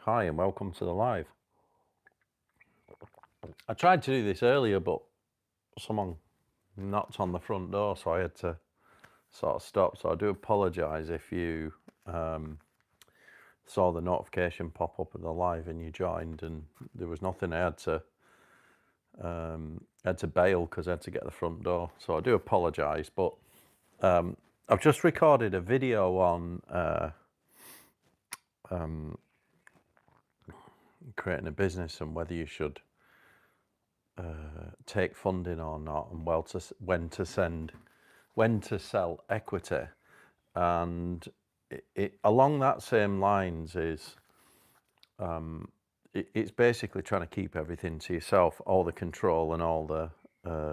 Hi and welcome to the live. I tried to do this earlier, but someone knocked on the front door, so I had to sort of stop. So I do apologise if you saw the notification pop up at the live and you joined, and there was nothing. I had to bail because I had to get the front door. So I do apologise, but I've just recorded a video on creating a business and whether you should take funding or not, and when to sell equity. And along that same lines is it's basically trying to keep everything to yourself, all the control and all the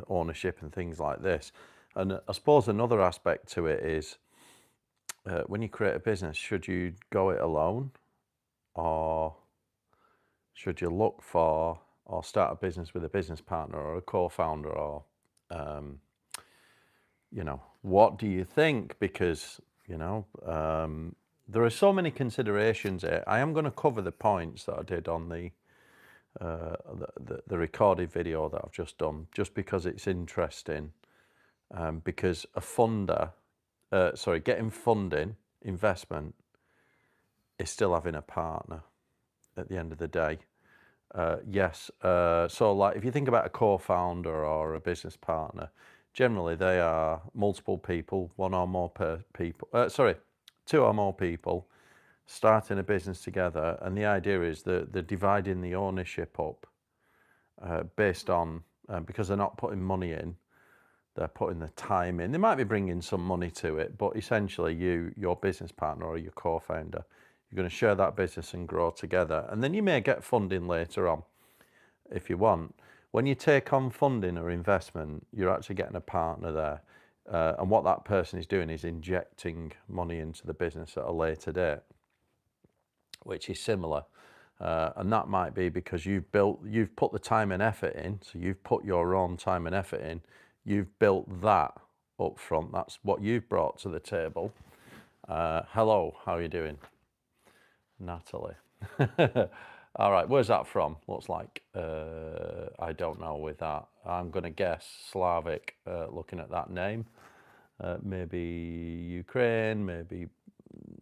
ownership and things like this. And I suppose another aspect to it is when you create a business, should you go it alone, or should you look for or start a business with a business partner or a co-founder, or what do you think? Because there are so many considerations here. I am going to cover the points that I did on the recorded video that I've just done, just because it's interesting. Because getting funding, investment, is still having a partner at the end of the day. Yes. So like if you think about a co-founder or a business partner, generally they are multiple people, two or more people starting a business together. And the idea is that they're dividing the ownership up based on, because they're not putting money in, they're putting the time in. They might be bringing some money to it, but essentially your business partner or your co-founder, you're going to share that business and grow together. And then you may get funding later on if you want. When you take on funding or investment, you're actually getting a partner there. And what that person is doing is injecting money into the business at a later date, which is similar. And that might be because you've put the time and effort in. So you've put your own time and effort in. You've built that up front. That's what you've brought to the table. Hello, how are you doing? Natalie. All right, where's that from? Looks like, I don't know with that. I'm going to guess Slavic, looking at that name. Maybe Ukraine, maybe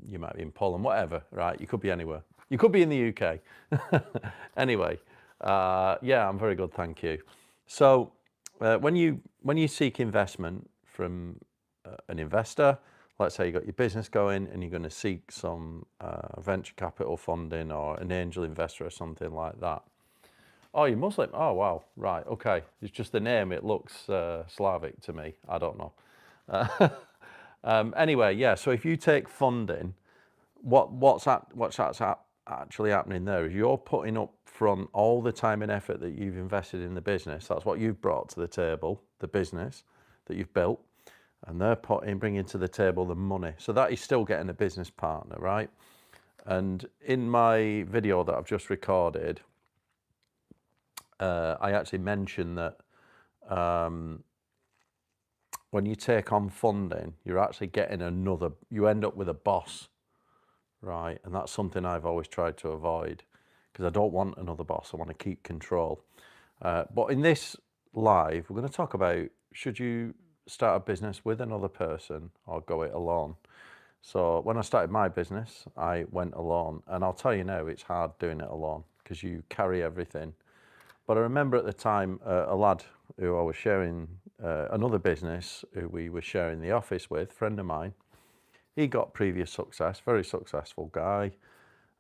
you might be in Poland, whatever, right? You could be anywhere. You could be in the UK. Anyway, yeah, I'm very good, thank you. So when you seek investment from an investor, let's say you got your business going and you're going to seek some venture capital funding or an angel investor or something like that. Oh, you're Muslim? Oh, wow. Right. Okay. It's just the name. It looks Slavic to me. I don't know. Anyway, yeah. So if you take funding, what's actually happening there is you're putting up front all the time and effort that you've invested in the business. That's what you've brought to the table, the business that you've built. And they're bringing to the table the money. So that is still getting a business partner, right? And in my video that I've just recorded, I actually mentioned that when you take on funding, you're actually getting you end up with a boss, right? And that's something I've always tried to avoid because I don't want another boss. I want to keep control. But in this live, we're going to talk about, should you start a business with another person or go it alone? So when I started my business, I went alone, and I'll tell you now, it's hard doing it alone because you carry everything. But I remember at the time, a lad who I was sharing another business, who we were sharing the office with, a friend of mine, he got previous success, very successful guy.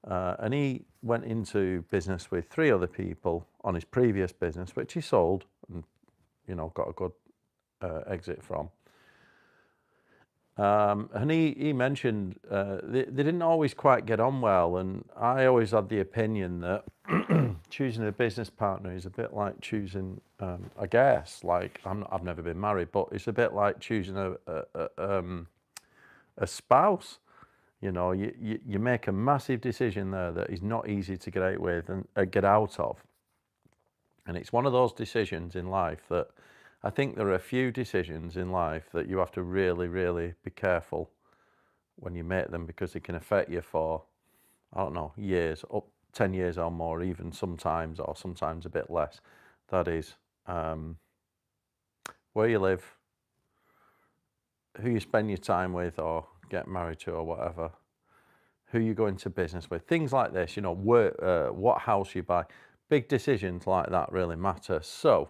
And he went into business with 3 other people on his previous business, which he sold and, got a good exit from. And he mentioned they didn't always quite get on well. And I always had the opinion that choosing a business partner is a bit like choosing, I guess, like I've never been married, but it's a bit like choosing a spouse. You make a massive decision there that is not easy to get out with and get out of. And it's one of those decisions in life that I think there are a few decisions in life that you have to really, really be careful when you make them, because it can affect you for, I don't know, years, up 10 years or more, even sometimes, or sometimes a bit less. That is where you live, who you spend your time with or get married to or whatever, who you go into business with, things like this, you know, what house you buy. Big decisions like that really matter. So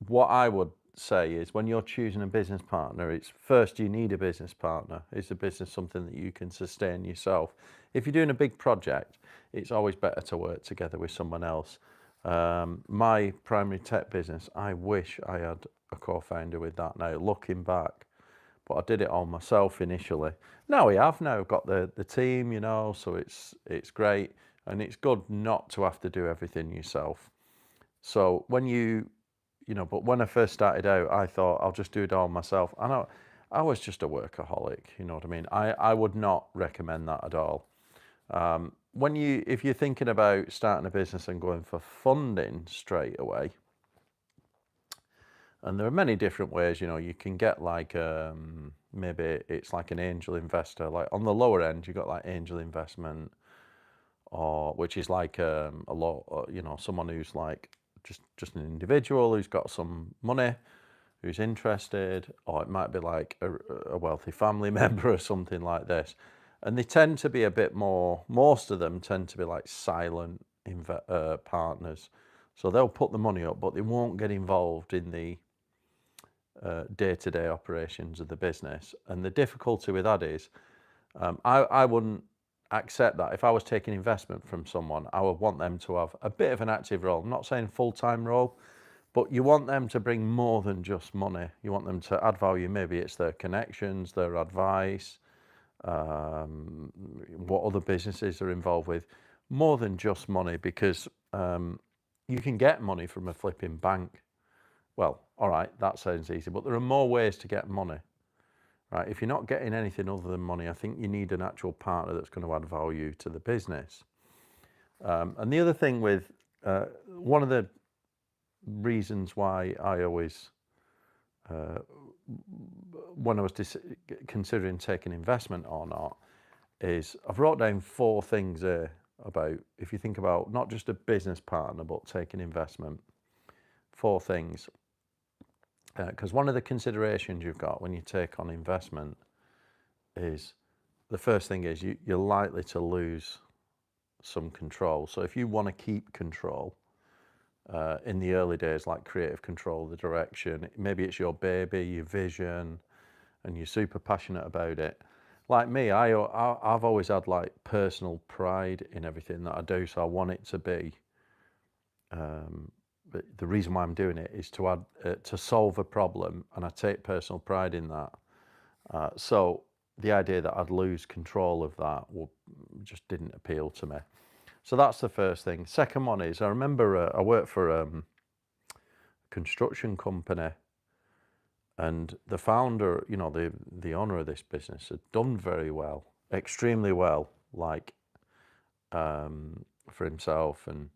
what I would say is when you're choosing a business partner, it's first you need a business partner. Is the business something that you can sustain yourself? If you're doing a big project, it's always better to work together with someone else. My primary tech business, I wish I had a co-founder with that now, looking back. But I did it all myself initially. Now we have now got the team, you know, so it's great. And it's good not to have to do everything yourself. So when you know, but when I first started out, I thought I'll just do it all myself. And I was just a workaholic, you know what I mean? I would not recommend that at all. If you're thinking about starting a business and going for funding straight away, and there are many different ways, you know, you can get like, maybe it's like an angel investor, like on the lower end, you've got like angel investment, or which is like a lot, you know, someone who's like just an individual who's got some money, who's interested, or it might be like a wealthy family member or something like this. And they tend to be a bit more, most of them tend to be like silent partners. So they'll put the money up, but they won't get involved in the day-to-day operations of the business. And the difficulty with that is, I wouldn't accept that. If I was taking investment from someone, I would want them to have a bit of an active role. I'm not saying full-time role, but you want them to bring more than just money. You want them to add value. Maybe it's their connections, their advice, what other businesses are involved with, more than just money, because you can get money from a flipping bank. Well, all right, that sounds easy, but there are more ways to get money. Right? If you're not getting anything other than money, I think you need an actual partner that's going to add value to the business. And the other thing with one of the reasons why I always, when I was considering taking investment or not, is I've wrote down 4 things here about, if you think about not just a business partner, but taking investment, 4 things. Because one of the considerations you've got when you take on investment is, the first thing is you're likely to lose some control. So if you want to keep control in the early days, like creative control, the direction, maybe it's your baby, your vision, and you're super passionate about it. Like me, I've always had like personal pride in everything that I do, so I want it to be. But the reason why I'm doing it is to solve a problem, and I take personal pride in that. So the idea that I'd lose control of that just didn't appeal to me. So that's the first thing. Second one is, I remember I worked for a construction company, and the founder, you know, the owner of this business had done very well, extremely well, like for himself, and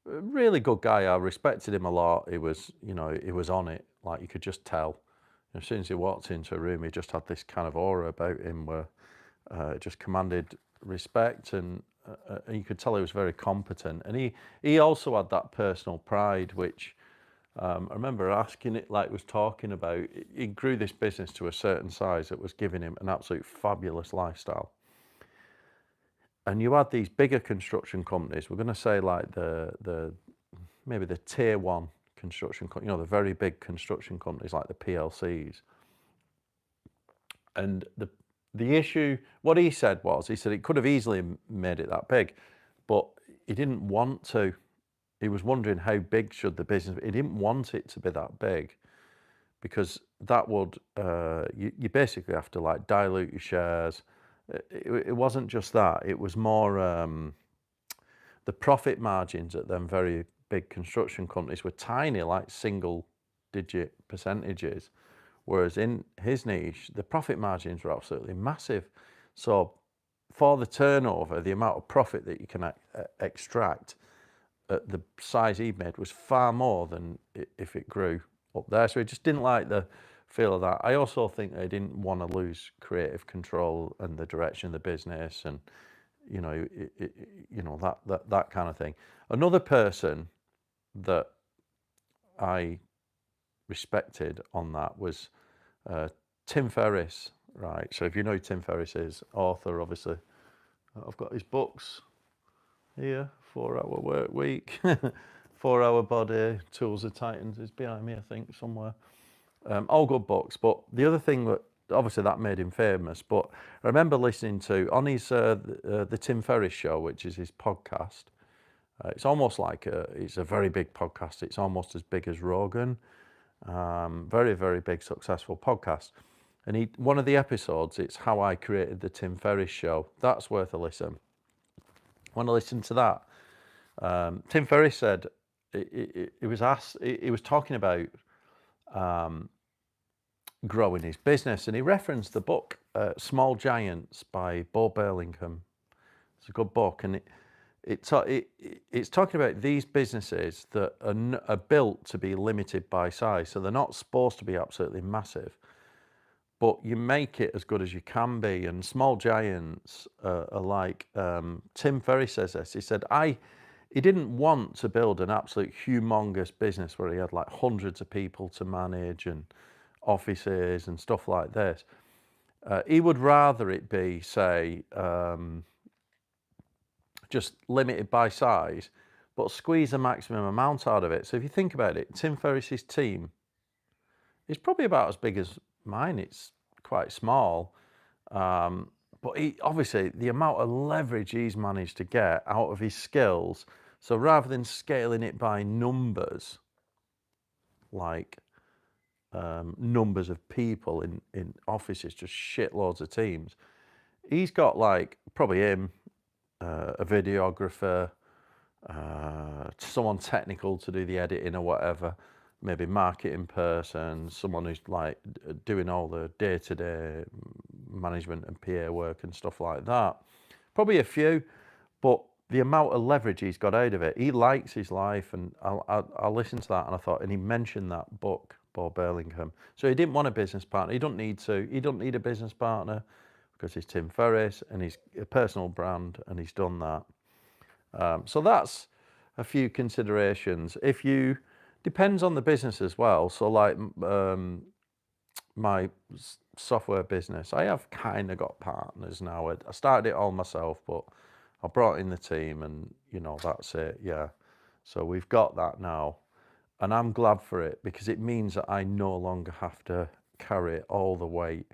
a really good guy. I respected him a lot. He was, you know, he was on it, like you could just tell. As soon as he walked into a room, he just had this kind of aura about him where it just commanded respect, and you could tell he was very competent. And he also had that personal pride, which I remember asking it, like was talking about, he grew this business to a certain size that was giving him an absolute fabulous lifestyle. And you had these bigger construction companies, we're going to say like maybe the tier 1 construction, you know, the very big construction companies like the PLCs. And the issue, what he said it could have easily made it that big, but he didn't want to. He was wondering how big should the business be. He didn't want it to be that big, because that would, you basically have to like dilute your shares. It wasn't just that, it was more, the profit margins at them very big construction companies were tiny, like single digit percentages. Whereas in his niche, the profit margins were absolutely massive. So for the turnover, the amount of profit that you can extract at the size he made was far more than if it grew up there. So he just didn't like the feel of that. I also think they didn't want to lose creative control and the direction of the business, and that kind of thing. Another person that I respected on that was Tim Ferriss, right? So if you know who Tim Ferriss is, author, obviously. I've got his books here, 4-Hour Work Week, 4-Hour Body, Tools of Titans is behind me, I think, somewhere. All good books. But the other thing that, obviously that made him famous, but I remember listening to, on his, the Tim Ferriss Show, which is his podcast, it's almost like, it's a very big podcast. It's almost as big as Rogan. Very, very big, successful podcast. And one of the episodes, it's how I created the Tim Ferriss Show. That's worth a listen. Want to listen to that? Tim Ferriss said, he was asked, he was talking about growing his business, and he referenced the book Small Giants by Bo Burlingham. It's a good book, and it's talking about these businesses that are built to be limited by size. So they're not supposed to be absolutely massive, but you make it as good as you can be. And small giants are like, Tim Ferriss says this, he said, he didn't want to build an absolute humongous business where he had like hundreds of people to manage and offices and stuff like this. He would rather it be, say, just limited by size, but squeeze the maximum amount out of it. So if you think about it, Tim Ferriss's team is probably about as big as mine. It's quite small. But obviously, the amount of leverage he's managed to get out of his skills. So rather than scaling it by numbers, like numbers of people in offices, just shitloads of teams, he's got like probably him, a videographer, someone technical to do the editing or whatever, maybe marketing person, someone who's like doing all the day-to-day management and PA work and stuff like that. Probably a few, but the amount of leverage he's got out of it, he likes his life, and I'll listen to that. And I thought, and he mentioned that book, Bob Burlingham. So he didn't want a business partner. He don't need to. He don't need a business partner because he's Tim Ferriss and he's a personal brand, and he's done that. So that's a few considerations. Depends on the business as well. So like my software business, I have kind of got partners now. I started it all myself, but I brought in the team, and that's it. Yeah. So we've got that now, and I'm glad for it, because it means that I no longer have to carry all the weight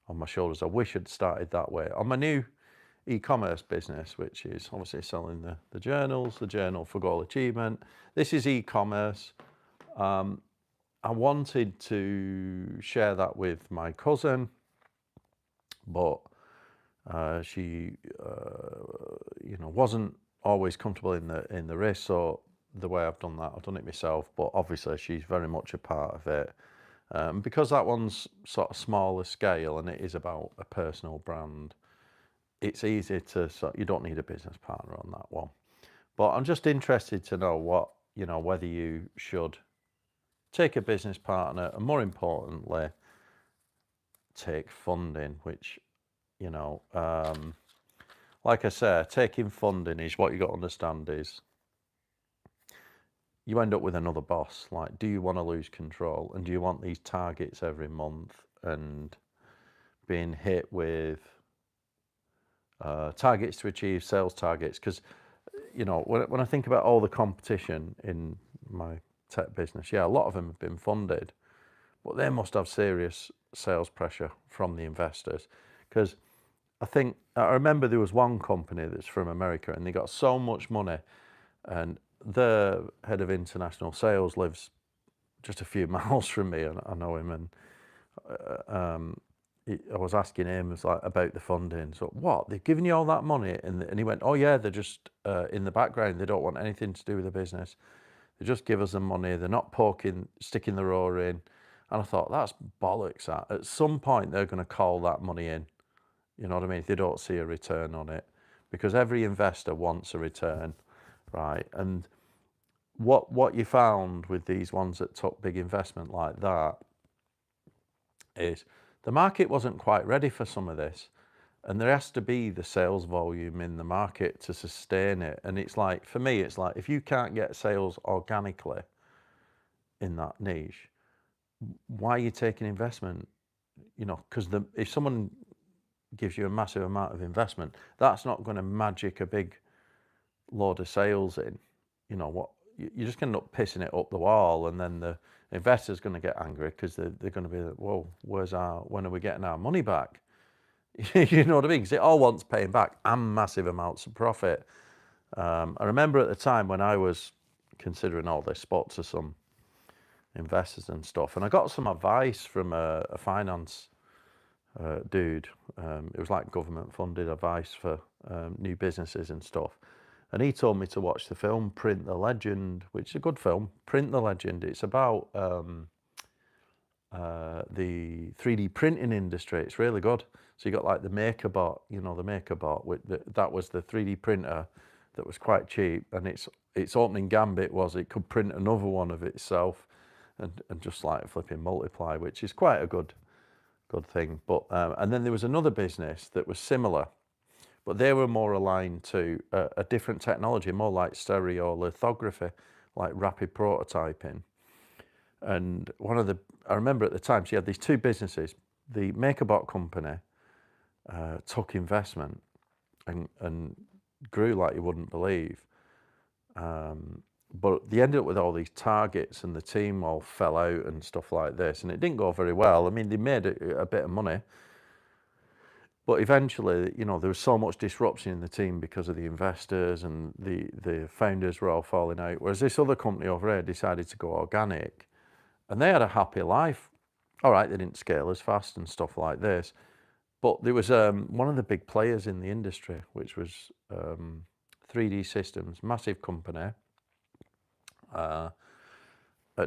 on my shoulders. I wish I'd started that way. On my new e-commerce business, which is obviously selling the journals, the Journal for Goal Achievement. This is e-commerce. I wanted to share that with my cousin, but she, wasn't always comfortable in the risk. So the way I've done that, I've done it myself. But obviously, she's very much a part of it. Because that one's sort of smaller scale and it is about a personal brand, it's easy to, you don't need a business partner on that one. But I'm just interested to know whether you should take a business partner, and more importantly, take funding, which, like I say, taking funding is what you got to understand is you end up with another boss. Like, do you want to lose control? And do you want these targets every month and being hit with targets to achieve, sales targets? Because, when I think about all the competition in my tech business, yeah, a lot of them have been funded, but they must have serious sales pressure from the investors. Because I remember there was one company that's from America, and they got so much money, and the head of international sales lives just a few miles from me, and I know him, and I was asking him about the funding. So, what, they've given you all that money? And he went, oh yeah, they're just in the background. They don't want anything to do with the business. They just give us the money. They're not sticking the raw in. And I thought, that's bollocks. At some point, they're going to call that money in. You know what I mean? If they don't see a return on it, because every investor wants a return, right? And what you found with these ones that took big investment like that, is the market wasn't quite ready for some of this. And there has to be the sales volume in the market to sustain it. And it's like, for me, it's like, if you can't get sales organically in that niche, why are you taking investment? Because if someone gives you a massive amount of investment, that's not going to magic a big load of sales in. You're just going to end up pissing it up the wall, and then the investor's going to get angry because they're going to be like, whoa, when are we getting our money back? You know what I mean? Because it all wants paying back and massive amounts of profit. I remember at the time when I was considering all this, spoke to some investors and stuff, and I got some advice from a finance dude. It was like government funded advice for new businesses and stuff. And he told me to watch the film Print the Legend, which is a good film. Print the Legend. It's about the 3D printing industry. It's really good. So you got like the MakerBot, the MakerBot. That was the 3D printer that was quite cheap, and its opening gambit was it could print another one of itself, and just like flipping multiply, which is quite a good thing. But and then there was another business that was similar, but they were more aligned to a different technology, more like stereolithography, like rapid prototyping. And I remember at the time, she had these two businesses. The MakerBot company took investment and grew like you wouldn't believe. But they ended up with all these targets, and the team all fell out and stuff like this, and it didn't go very well. I mean, they made a bit of money, but eventually, there was so much disruption in the team because of the investors, and the founders were all falling out. Whereas this other company over here decided to go organic, and they had a happy life. All right, they didn't scale as fast and stuff like this, but there was one of the big players in the industry, which was 3D Systems, massive company,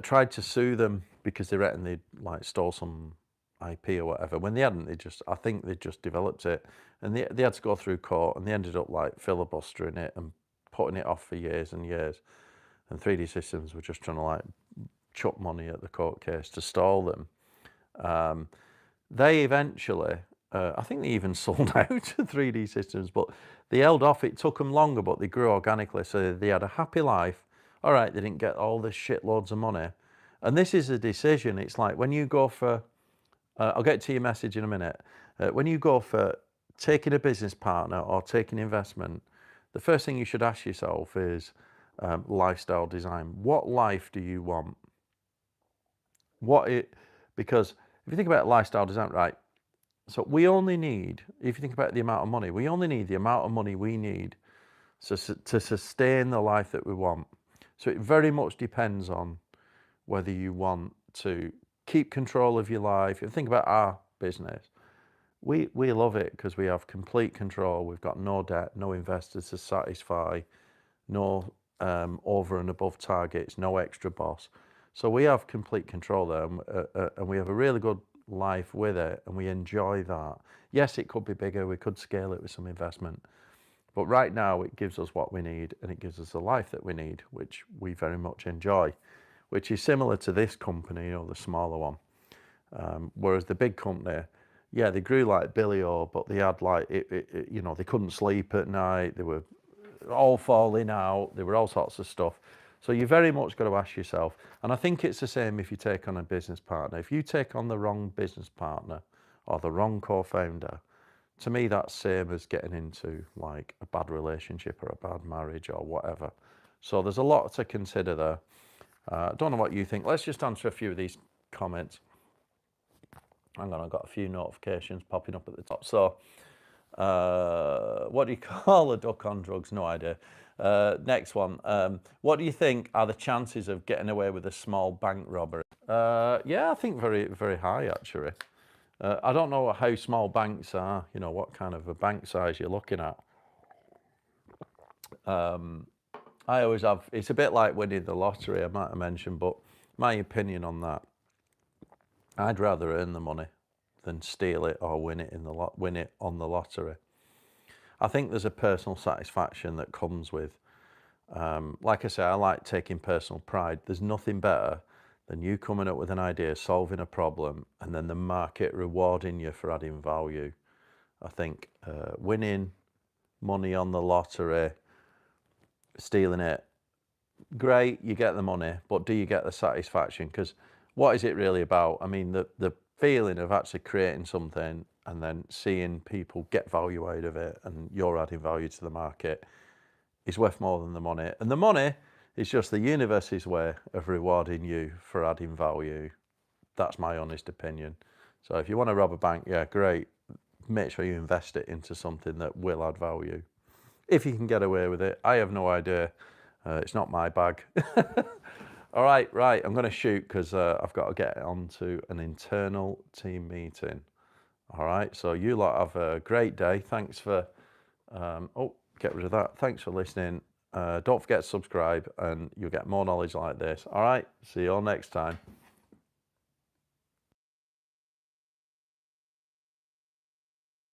tried to sue them because they reckon they like stole some IP or whatever. When they hadn't, I think they just developed it, and they had to go through court, and they ended up like filibustering it and putting it off for years and years. And 3D Systems were just trying to like chuck money at the court case to stall them. They eventually, I think they even sold out to 3D Systems, but they held off. It took them longer, but they grew organically, so they had a happy life. All right, they didn't get all this shitloads of money. And this is a decision. It's like when you go for, I'll get to your message in a minute. When you go for taking a business partner or taking investment, the first thing you should ask yourself is lifestyle design. What life do you want? Because if you think about lifestyle design, right? So we only need, if you think about the amount of money, we only need the amount of money we need to sustain the life that we want. So it very much depends on whether you want to keep control of your life. If you think about our business, we love it because we have complete control. We've got no debt, no investors to satisfy, no over and above targets, no extra boss. So we have complete control there, and we have a really good life with it, and we enjoy that. Yes, it could be bigger. We could scale it with some investment. But right now, it gives us what we need, and it gives us the life that we need, which we very much enjoy, which is similar to this company, the smaller one. Whereas the big company, yeah, they grew like Billy O, but they had like, they couldn't sleep at night. They were all falling out. There were all sorts of stuff. So you very much got to ask yourself, and I think it's the same if you take on a business partner. If you take on the wrong business partner or the wrong co-founder, to me, that's same as getting into like a bad relationship or a bad marriage or whatever. So there's a lot to consider there. I don't know what you think. Let's just answer a few of these comments. Hang on, I've got a few notifications popping up at the top. So, what do you call a duck on drugs? No idea. Next one. What do you think are the chances of getting away with a small bank robbery? Yeah, I think very, very high, actually. I don't know how small banks are, what kind of a bank size you're looking at. I always have, it's a bit like winning the lottery, I might have mentioned, but my opinion on that, I'd rather earn the money than steal it or win it on the lottery. I think there's a personal satisfaction that comes with, like I say, I like taking personal pride. There's nothing better than you coming up with an idea, solving a problem, and then the market rewarding you for adding value. I think winning money on the lottery, stealing it, great, you get the money, but do you get the satisfaction? Because what is it really about? I mean, the feeling of actually creating something and then seeing people get value out of it and you're adding value to the market is worth more than the money. And the money is just the universe's way of rewarding you for adding value. That's my honest opinion. So if you want to rob a bank, yeah, great. Make sure you invest it into something that will add value. If you can get away with it, I have no idea. It's not my bag. All right, I'm going to shoot because I've got to get on to an internal team meeting. All right, so you lot have a great day. Thanks for, get rid of that. Thanks for listening. Don't forget to subscribe and you'll get more knowledge like this. All right, see you all next time.